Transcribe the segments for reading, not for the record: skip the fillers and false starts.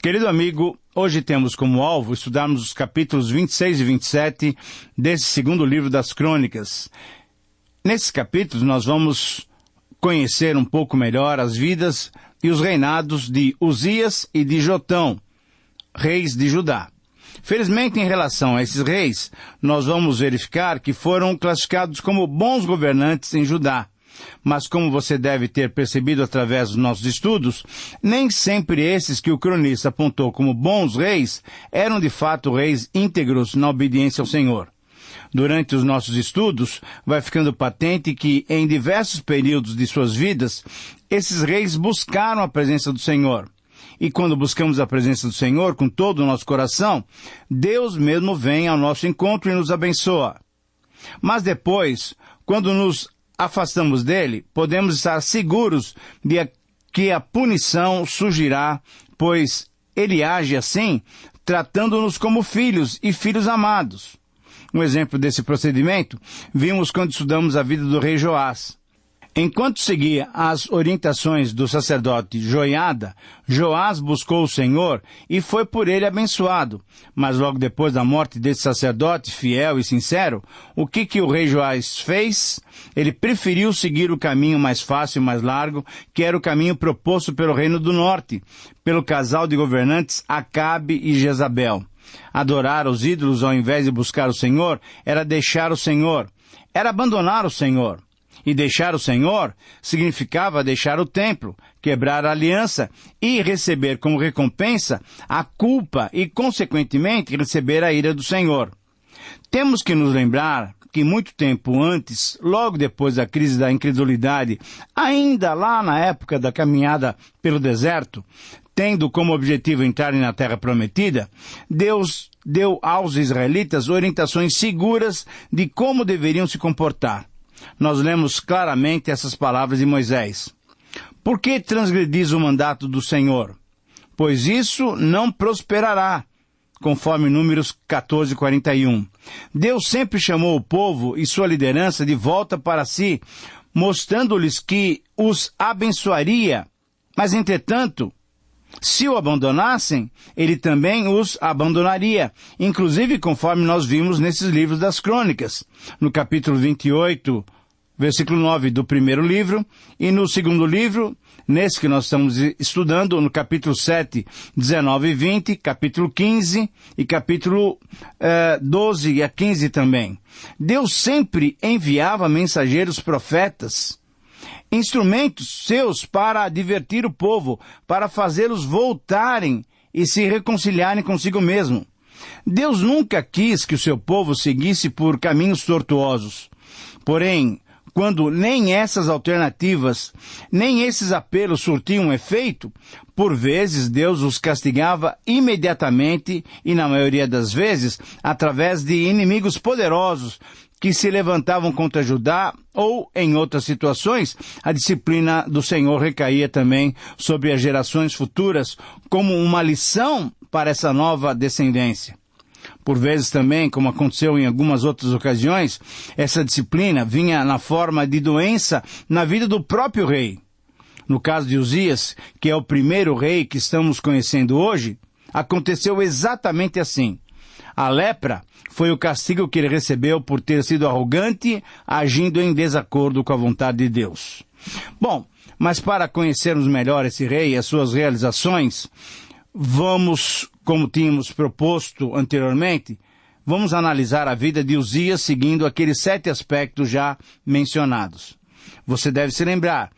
Querido amigo, hoje temos como alvo estudarmos os capítulos 26 e 27 desse segundo livro das Crônicas. Nesses capítulos nós vamos conhecer um pouco melhor as vidas e os reinados de Uzias e de Jotão, reis de Judá. Felizmente, em relação a esses reis, nós vamos verificar que foram classificados como bons governantes em Judá. Mas como você deve ter percebido através dos nossos estudos, nem sempre esses que o cronista apontou como bons reis eram de fato reis íntegros na obediência ao Senhor. Durante os nossos estudos, vai ficando patente que, em diversos períodos de suas vidas, esses reis buscaram a presença do Senhor. E quando buscamos a presença do Senhor com todo o nosso coração, Deus mesmo vem ao nosso encontro e nos abençoa. Mas depois, quando nos afastamos dele, podemos estar seguros de que a punição surgirá, pois ele age assim, tratando-nos como filhos e filhos amados. Um exemplo desse procedimento vimos quando estudamos a vida do rei Joás. Enquanto seguia as orientações do sacerdote Joiada, Joás buscou o Senhor e foi por ele abençoado. Mas logo depois da morte desse sacerdote fiel e sincero, o que o rei Joás fez? Ele preferiu seguir o caminho mais fácil e mais largo, que era o caminho proposto pelo reino do norte, pelo casal de governantes Acabe e Jezabel. Adorar os ídolos ao invés de buscar o Senhor era deixar o Senhor, era abandonar o Senhor. E deixar o Senhor significava deixar o templo, quebrar a aliança e receber como recompensa a culpa e, consequentemente, receber a ira do Senhor. Temos que nos lembrar que muito tempo antes, logo depois da crise da incredulidade, ainda lá na época da caminhada pelo deserto, tendo como objetivo entrarem na terra prometida, Deus deu aos israelitas orientações seguras de como deveriam se comportar. Nós lemos claramente essas palavras de Moisés. Por que transgredis o mandato do Senhor? Pois isso não prosperará, conforme Números 14:41. Deus sempre chamou o povo e sua liderança de volta para si, mostrando-lhes que os abençoaria. Mas, entretanto, se o abandonassem, ele também os abandonaria, inclusive conforme nós vimos nesses livros das Crônicas, no capítulo 28, versículo 9 do primeiro livro, e no segundo livro, nesse que nós estamos estudando, no capítulo 7, 19 e 20, capítulo 15 e capítulo 12 a 15 também. Deus sempre enviava mensageiros profetas, instrumentos seus para advertir o povo, para fazê-los voltarem e se reconciliarem consigo mesmo. Deus nunca quis que o seu povo seguisse por caminhos tortuosos. Porém, quando nem essas alternativas, nem esses apelos surtiam efeito, por vezes Deus os castigava imediatamente e, na maioria das vezes, através de inimigos poderosos que se levantavam contra Judá, ou, em outras situações, a disciplina do Senhor recaía também sobre as gerações futuras como uma lição para essa nova descendência. Por vezes também, como aconteceu em algumas outras ocasiões, essa disciplina vinha na forma de doença na vida do próprio rei. No caso de Uzias, que é o primeiro rei que estamos conhecendo hoje, aconteceu exatamente assim. A lepra foi o castigo que ele recebeu por ter sido arrogante, agindo em desacordo com a vontade de Deus. Bom, mas para conhecermos melhor esse rei e as suas realizações, vamos, como tínhamos proposto anteriormente, vamos analisar a vida de Uzias seguindo aqueles 7 aspectos já mencionados. Você deve se lembrar,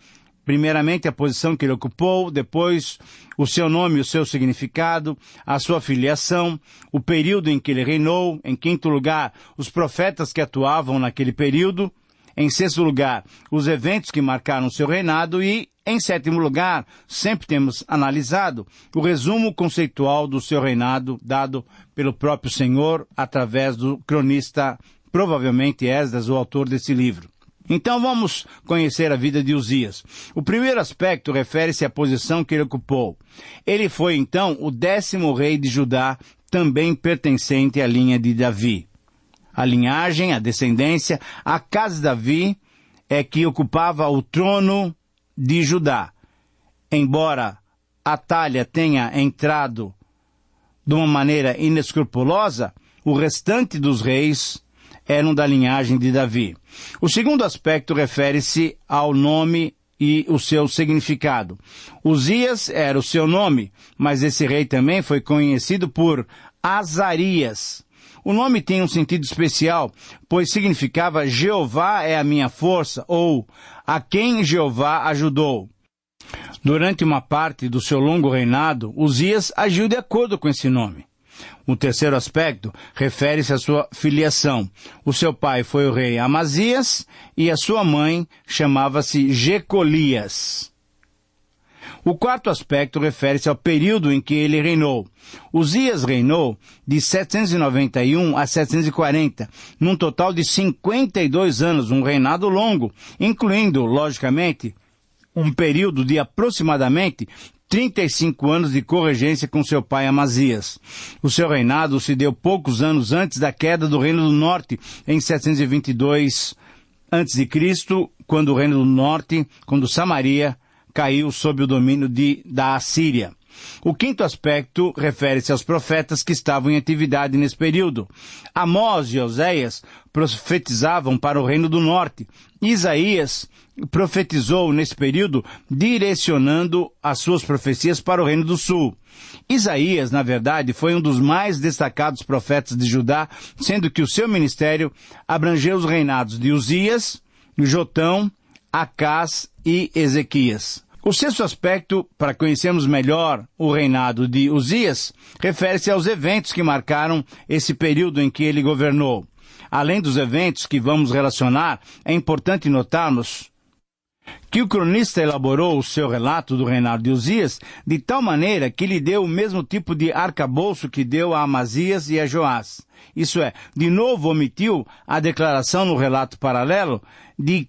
primeiramente a posição que ele ocupou, depois o seu nome e o seu significado, a sua filiação, o período em que ele reinou, em quinto lugar, os profetas que atuavam naquele período, em sexto lugar, os eventos que marcaram o seu reinado e, em sétimo lugar, sempre temos analisado o resumo conceitual do seu reinado dado pelo próprio Senhor através do cronista, provavelmente Esdras, o autor desse livro. Então vamos conhecer a vida de Uzias. O primeiro aspecto refere-se à posição que ele ocupou. Ele foi então o 10º rei de Judá, também pertencente à linha de Davi. A linhagem, a descendência, a casa de Davi é que ocupava o trono de Judá. Embora Atalha tenha entrado de uma maneira inescrupulosa, o restante dos reis eram da linhagem de Davi. O segundo aspecto refere-se ao nome e o seu significado. Uzias era o seu nome, mas esse rei também foi conhecido por Azarias. O nome tem um sentido especial, pois significava Jeová é a minha força, ou a quem Jeová ajudou. Durante uma parte do seu longo reinado, Uzias agiu de acordo com esse nome. O terceiro aspecto refere-se à sua filiação. O seu pai foi o rei Amazias e a sua mãe chamava-se Jecolias. O quarto aspecto refere-se ao período em que ele reinou. Uzias reinou de 791 a 740, num total de 52 anos, um reinado longo, incluindo, logicamente, um período de aproximadamente 35 anos de corregência com seu pai Amazias. O seu reinado se deu poucos anos antes da queda do Reino do Norte, em 722 a.C., quando o Reino do Norte, quando Samaria, caiu sob o domínio da Assíria. O quinto aspecto refere-se aos profetas que estavam em atividade nesse período. Amós e Oséias profetizavam para o Reino do Norte. Isaías profetizou nesse período, direcionando as suas profecias para o Reino do Sul. Isaías, na verdade, foi um dos mais destacados profetas de Judá, sendo que o seu ministério abrangeu os reinados de Uzias, Jotão, Acás e Ezequias. O sexto aspecto, para conhecermos melhor o reinado de Uzias, refere-se aos eventos que marcaram esse período em que ele governou. Além dos eventos que vamos relacionar, é importante notarmos que o cronista elaborou o seu relato do reinado de Uzias de tal maneira que lhe deu o mesmo tipo de arcabouço que deu a Amazias e a Joás. Isso é, de novo omitiu a declaração no relato paralelo de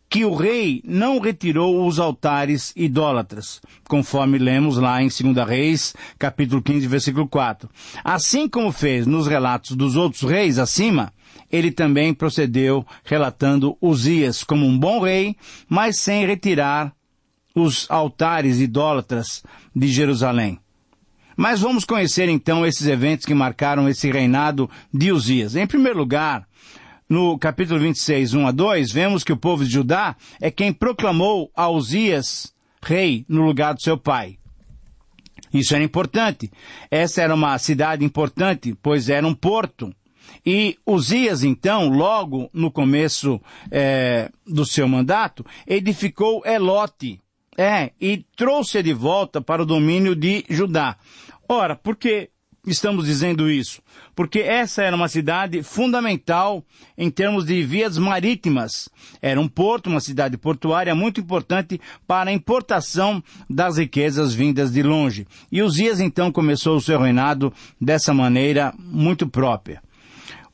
que o rei não retirou os altares idólatras, conforme lemos lá em 2 Reis, capítulo 15, versículo 4. Assim como fez nos relatos dos outros reis acima, ele também procedeu relatando Uzias como um bom rei, mas sem retirar os altares idólatras de Jerusalém. Mas vamos conhecer então esses eventos que marcaram esse reinado de Uzias. Em primeiro lugar, no capítulo 26, 1 a 2, vemos que o povo de Judá é quem proclamou a Uzias rei no lugar do seu pai. Isso era importante. Essa era uma cidade importante, pois era um porto. E Uzias, então, logo no começo do seu mandato, edificou Elote, e trouxe-a de volta para o domínio de Judá. Ora, por que estamos dizendo isso? Porque essa era uma cidade fundamental em termos de vias marítimas. Era um porto, uma cidade portuária muito importante para a importação das riquezas vindas de longe. E Uzias então começou o seu reinado dessa maneira muito própria.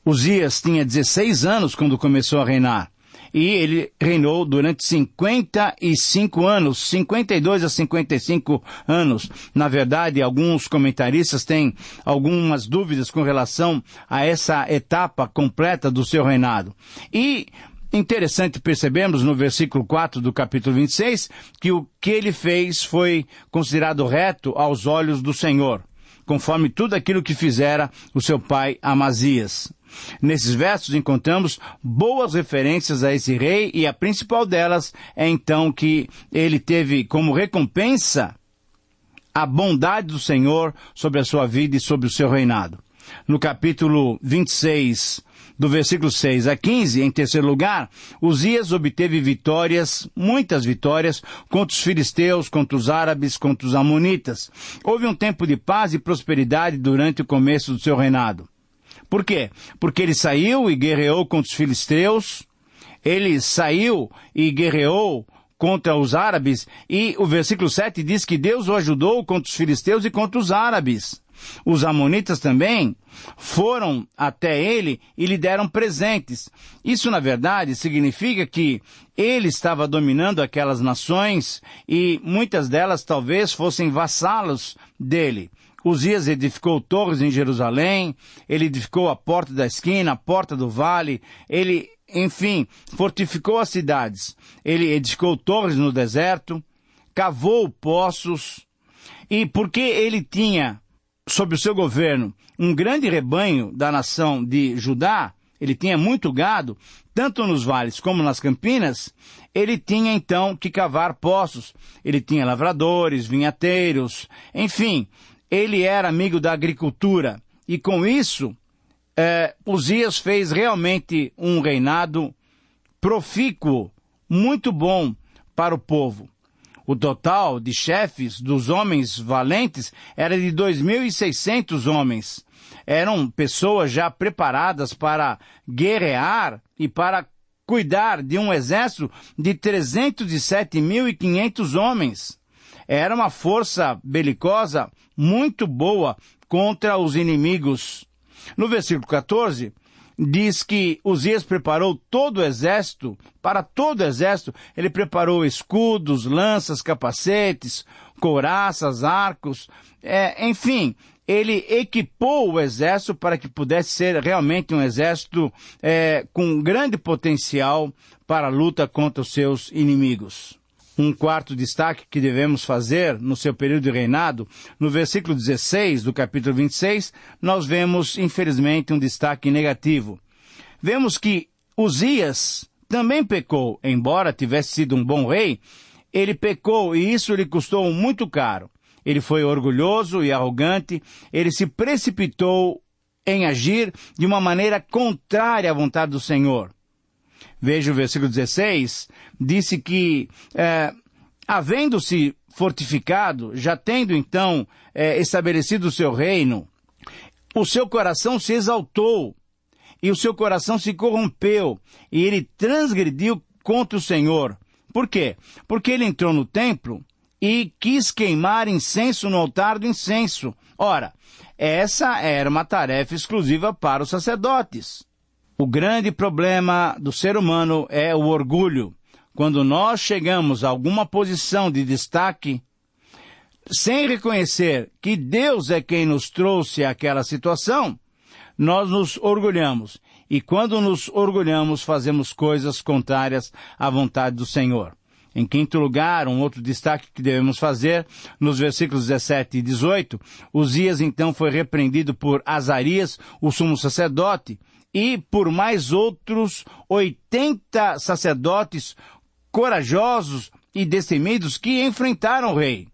Uzias tinha 16 anos quando começou a reinar. E ele reinou durante 55 anos, 52 a 55 anos. Na verdade, alguns comentaristas têm algumas dúvidas com relação a essa etapa completa do seu reinado. E interessante percebemos no versículo 4 do capítulo 26 que o que ele fez foi considerado reto aos olhos do Senhor, conforme tudo aquilo que fizera o seu pai Amazias. Nesses versos encontramos boas referências a esse rei e a principal delas é então que ele teve como recompensa a bondade do Senhor sobre a sua vida e sobre o seu reinado. No capítulo 26, do versículo 6 a 15, em terceiro lugar, Uzias obteve vitórias, muitas vitórias, contra os filisteus, contra os árabes, contra os amonitas. Houve um tempo de paz e prosperidade durante o começo do seu reinado. Por quê? Porque ele saiu e guerreou contra os filisteus, ele saiu e guerreou contra os árabes, e o versículo 7 diz que Deus o ajudou contra os filisteus e contra os árabes. Os amonitas também foram até ele e lhe deram presentes. Isso, na verdade, significa que ele estava dominando aquelas nações e muitas delas talvez fossem vassalos dele. Uzias edificou torres em Jerusalém, ele edificou a porta da esquina, a porta do vale, ele, enfim, fortificou as cidades. Ele edificou torres no deserto, cavou poços, E porque ele tinha, sob o seu governo, um grande rebanho da nação de Judá, ele tinha muito gado, tanto nos vales como nas campinas, ele tinha então que cavar poços. Ele tinha lavradores, vinhateiros, enfim, ele era amigo da agricultura. E com isso, Uzias fez realmente um reinado profícuo, muito bom para o povo. O total de chefes dos homens valentes era de 2.600 homens. Eram pessoas já preparadas para guerrear e para cuidar de um exército de 307.500 homens. Era uma força belicosa muito boa contra os inimigos. No versículo 14, diz que Uzias preparou todo o exército, para todo o exército, ele preparou escudos, lanças, capacetes, couraças, arcos, enfim, ele equipou o exército para que pudesse ser realmente um exército com grande potencial para a luta contra os seus inimigos. Um quarto destaque que devemos fazer no seu período de reinado, no versículo 16 do capítulo 26, nós vemos, infelizmente, um destaque negativo. Vemos que Uzias também pecou, embora tivesse sido um bom rei, ele pecou e isso lhe custou muito caro. Ele foi orgulhoso e arrogante, ele se precipitou em agir de uma maneira contrária à vontade do Senhor. Veja o versículo 16, disse que, havendo-se fortificado, já tendo então estabelecido o seu reino, o seu coração se exaltou, e o seu coração se corrompeu, e ele transgrediu contra o Senhor. Por quê? Porque ele entrou no templo e quis queimar incenso no altar do incenso. Ora, essa era uma tarefa exclusiva para os sacerdotes. O grande problema do ser humano é o orgulho. Quando nós chegamos a alguma posição de destaque, sem reconhecer que Deus é quem nos trouxe àquela situação, nós nos orgulhamos. E quando nos orgulhamos, fazemos coisas contrárias à vontade do Senhor. Em quinto lugar, um outro destaque que devemos fazer, nos versículos 17 e 18, Uzias então foi repreendido por Azarias, o sumo sacerdote, e por mais outros 80 sacerdotes corajosos e destemidos que enfrentaram o rei.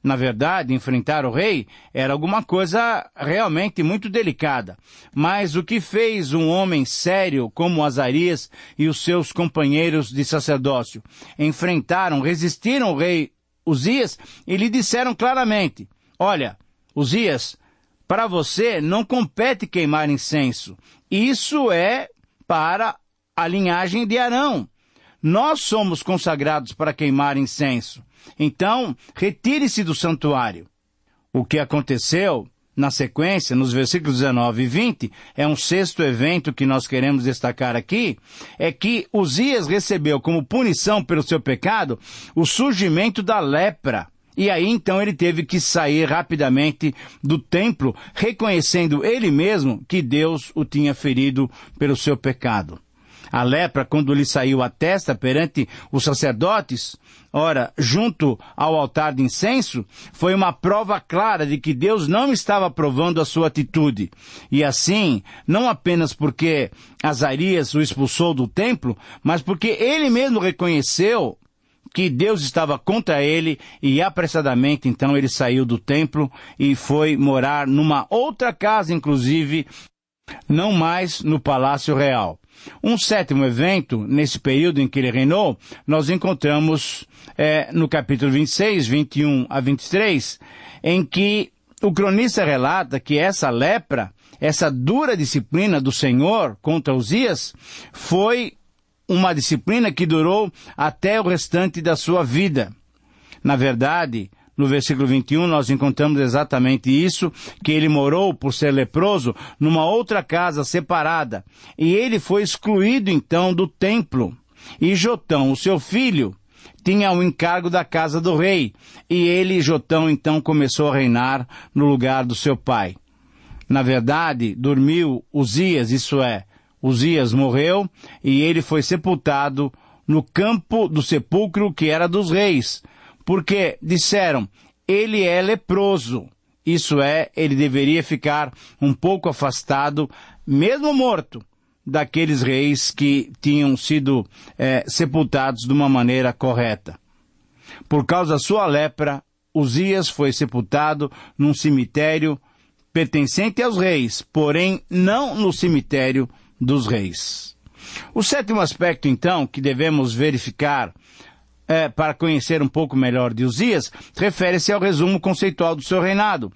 Na verdade, enfrentar o rei era alguma coisa realmente muito delicada. Mas o que fez um homem sério como Azarias e os seus companheiros de sacerdócio? Enfrentaram, resistiram ao rei Uzias e lhe disseram claramente: olha, Uzias, para você não compete queimar incenso. Isso é para a linhagem de Arão. Nós somos consagrados para queimar incenso. Então, retire-se do santuário. O que aconteceu, na sequência, nos versículos 19 e 20, é um sexto evento que nós queremos destacar aqui, é que Uzias recebeu como punição pelo seu pecado o surgimento da lepra. E aí, então, ele teve que sair rapidamente do templo, reconhecendo ele mesmo que Deus o tinha ferido pelo seu pecado. A lepra, quando lhe saiu a testa perante os sacerdotes, ora, junto ao altar de incenso, foi uma prova clara de que Deus não estava aprovando a sua atitude. E assim, não apenas porque Azarias o expulsou do templo, mas porque ele mesmo reconheceu que Deus estava contra ele e apressadamente, então, ele saiu do templo e foi morar numa outra casa, inclusive, não mais no Palácio Real. Um sétimo evento, nesse período em que ele reinou, nós encontramos no capítulo 26, 21 a 23, em que o cronista relata que essa lepra, essa dura disciplina do Senhor contra Uzias, foi uma disciplina que durou até o restante da sua vida. Na verdade, no versículo 21, nós encontramos exatamente isso, que ele morou, por ser leproso, numa outra casa separada. E ele foi excluído, então, do templo. E Jotão, o seu filho, tinha o encargo da casa do rei. E ele, Jotão, então, começou a reinar no lugar do seu pai. Na verdade, dormiu Uzias, isso é, Uzias morreu, e ele foi sepultado no campo do sepulcro que era dos reis. Porque disseram, ele é leproso. Isso é, ele deveria ficar um pouco afastado, mesmo morto, daqueles reis que tinham sido sepultados de uma maneira correta. Por causa da sua lepra, Uzias foi sepultado num cemitério pertencente aos reis, porém não no cemitério dos reis. O sétimo aspecto, então, que devemos verificar para conhecer um pouco melhor de Uzias, refere-se ao resumo conceitual do seu reinado.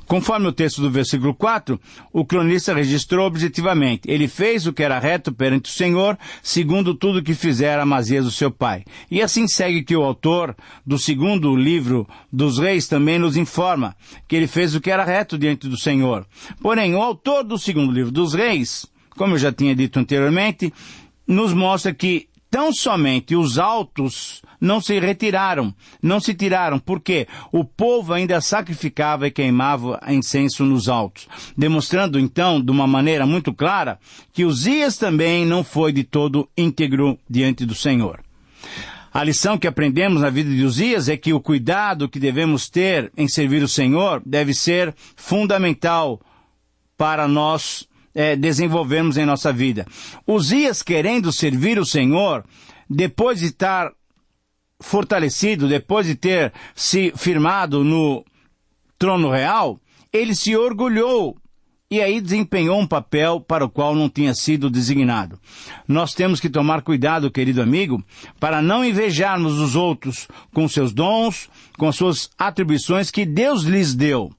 Conforme o texto do versículo 4, o cronista registrou objetivamente: ele fez o que era reto perante o Senhor, segundo tudo que fizera Amazias o seu pai. E assim segue que o autor do segundo livro dos reis também nos informa que ele fez o que era reto diante do Senhor. Porém, o autor do segundo livro dos reis, como eu já tinha dito anteriormente, nos mostra que tão somente os altos não se retiraram, não se tiraram, porque o povo ainda sacrificava e queimava incenso nos altos, demonstrando então, de uma maneira muito clara, que Uzias também não foi de todo íntegro diante do Senhor. A lição que aprendemos na vida de Uzias é que o cuidado que devemos ter em servir o Senhor deve ser fundamental para nós desenvolvermos em nossa vida. Uzias, querendo servir o Senhor, depois de estar fortalecido, depois de ter se firmado no trono real, ele se orgulhou e aí desempenhou um papel para o qual não tinha sido designado. Nós temos que tomar cuidado, querido amigo, para não invejarmos os outros com seus dons, com as suas atribuições que Deus lhes deu.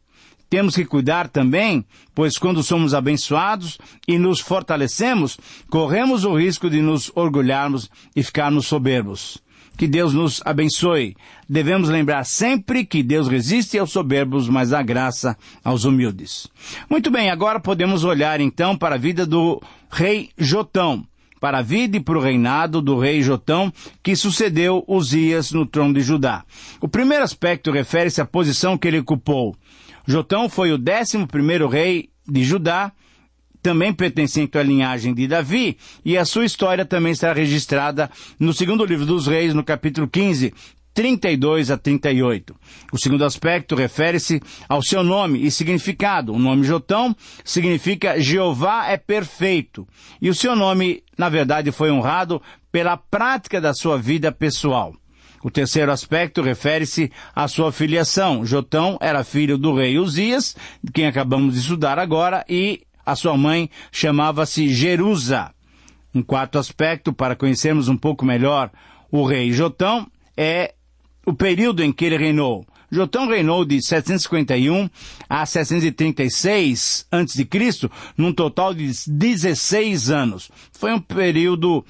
Temos que cuidar também, pois quando somos abençoados e nos fortalecemos, corremos o risco de nos orgulharmos e ficarmos soberbos. Que Deus nos abençoe. Devemos lembrar sempre que Deus resiste aos soberbos, mas dá graça aos humildes. Muito bem, agora podemos olhar então para a vida do rei Jotão, para a vida e para o reinado do rei Jotão, que sucedeu Uzias no trono de Judá. O primeiro aspecto refere-se à posição que ele ocupou. Jotão foi o 11º rei de Judá, também pertencente à linhagem de Davi, e a sua história também está registrada no segundo livro dos reis, no capítulo 15, 32 a 38. O segundo aspecto refere-se ao seu nome e significado. O nome Jotão significa Jeová é perfeito, e o seu nome, na verdade, foi honrado pela prática da sua vida pessoal. O terceiro aspecto refere-se à sua filiação. Jotão era filho do rei Uzias, de quem acabamos de estudar agora, e a sua mãe chamava-se Jerusa. Um quarto aspecto, para conhecermos um pouco melhor o rei Jotão, é o período em que ele reinou. Jotão reinou de 751 a 736 a.C., num total de 16 anos. Foi um período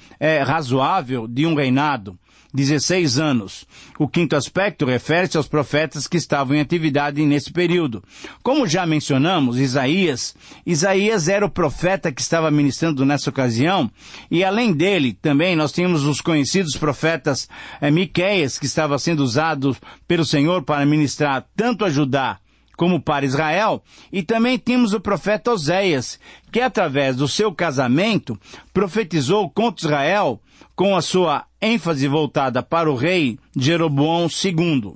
razoável de um reinado. 16 anos. O quinto aspecto refere-se aos profetas que estavam em atividade nesse período. Como já mencionamos, Isaías era o profeta que estava ministrando nessa ocasião, e além dele, também nós tínhamos os conhecidos profetas Miqueias, que estava sendo usado pelo Senhor para ministrar tanto a Judá como para Israel, e também tínhamos o profeta Oséias, que através do seu casamento profetizou contra Israel, com a sua ênfase voltada para o rei Jeroboão II.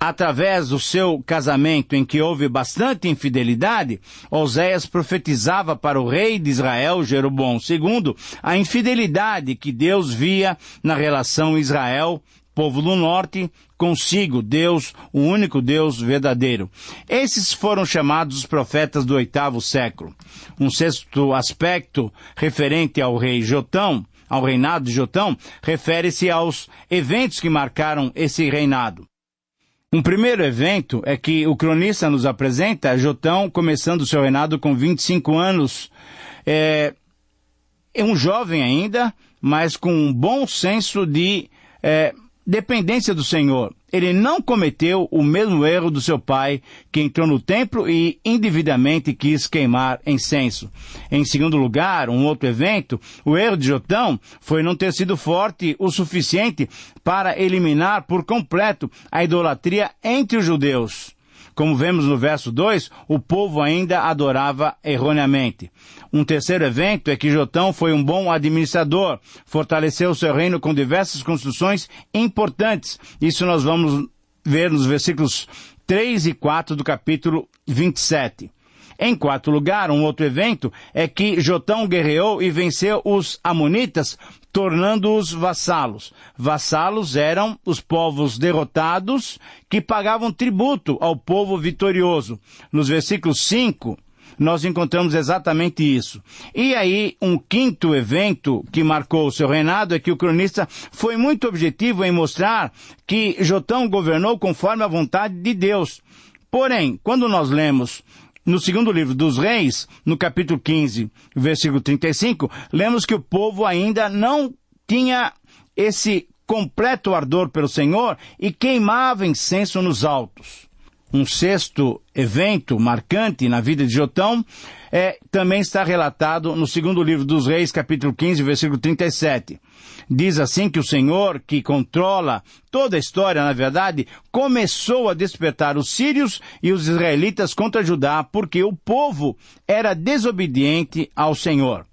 Através do seu casamento, em que houve bastante infidelidade, Oséias profetizava para o rei de Israel, Jeroboão II, a infidelidade que Deus via na relação Israel, povo do norte, consigo, Deus, o único Deus verdadeiro. Esses foram chamados os profetas do 8º século. Um sexto aspecto referente ao rei Jotão, ao reinado de Jotão, refere-se aos eventos que marcaram esse reinado. Um primeiro evento é que o cronista nos apresenta Jotão começando seu reinado com 25 anos. É um jovem ainda, mas com um bom senso de dependência do Senhor. Ele não cometeu o mesmo erro do seu pai, que entrou no templo e indevidamente quis queimar incenso. Em segundo lugar, um outro evento, o erro de Jotão foi não ter sido forte o suficiente para eliminar por completo a idolatria entre os judeus. Como vemos no verso 2, o povo ainda adorava erroneamente. Um terceiro evento é que Jotão foi um bom administrador, fortaleceu seu reino com diversas construções importantes. Isso nós vamos ver nos versículos 3 e 4 do capítulo 27. Em quarto lugar, um outro evento é que Jotão guerreou e venceu os amonitas, tornando-os vassalos. Vassalos eram os povos derrotados que pagavam tributo ao povo vitorioso. Nos versículos 5, nós encontramos exatamente isso. E aí, um quinto evento que marcou o seu reinado é que o cronista foi muito objetivo em mostrar que Jotão governou conforme a vontade de Deus. Porém, quando nós lemos no segundo livro dos Reis, no capítulo 15, versículo 35, lemos que o povo ainda não tinha esse completo ardor pelo Senhor e queimava incenso nos altos. Um sexto evento marcante na vida de Jotão também está relatado no segundo livro dos Reis, capítulo 15, versículo 37. Diz assim que o Senhor, que controla toda a história, na verdade, começou a despertar os sírios e os israelitas contra Judá, porque o povo era desobediente ao Senhor.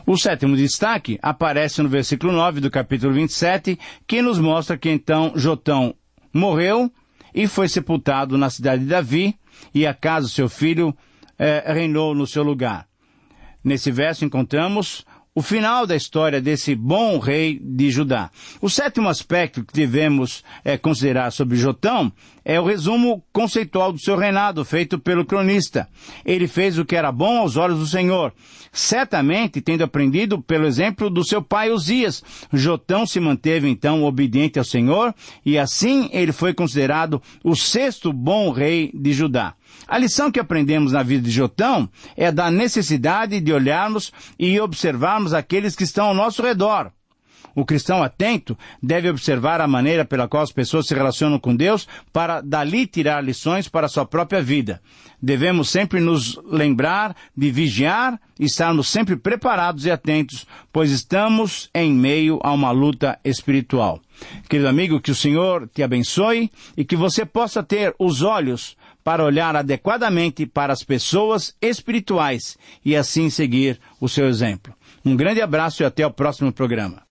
O sétimo destaque aparece no versículo 9 do capítulo 27, que nos mostra que então Jotão morreu e foi sepultado na cidade de Davi, e Acas, seu filho, reinou no seu lugar. Nesse verso encontramos o final da história desse bom rei de Judá. O sétimo aspecto que devemos considerar sobre Jotão é o resumo conceitual do seu reinado, feito pelo cronista. Ele fez o que era bom aos olhos do Senhor, certamente tendo aprendido pelo exemplo do seu pai Uzias. Jotão se manteve então obediente ao Senhor, e assim ele foi considerado o sexto bom rei de Judá. A lição que aprendemos na vida de Jotão é da necessidade de olharmos e observarmos aqueles que estão ao nosso redor. O cristão atento deve observar a maneira pela qual as pessoas se relacionam com Deus para dali tirar lições para a sua própria vida. Devemos sempre nos lembrar de vigiar e estarmos sempre preparados e atentos, pois estamos em meio a uma luta espiritual. Querido amigo, que o Senhor te abençoe e que você possa ter os olhos para olhar adequadamente para as pessoas espirituais e assim seguir o seu exemplo. Um grande abraço e até o próximo programa.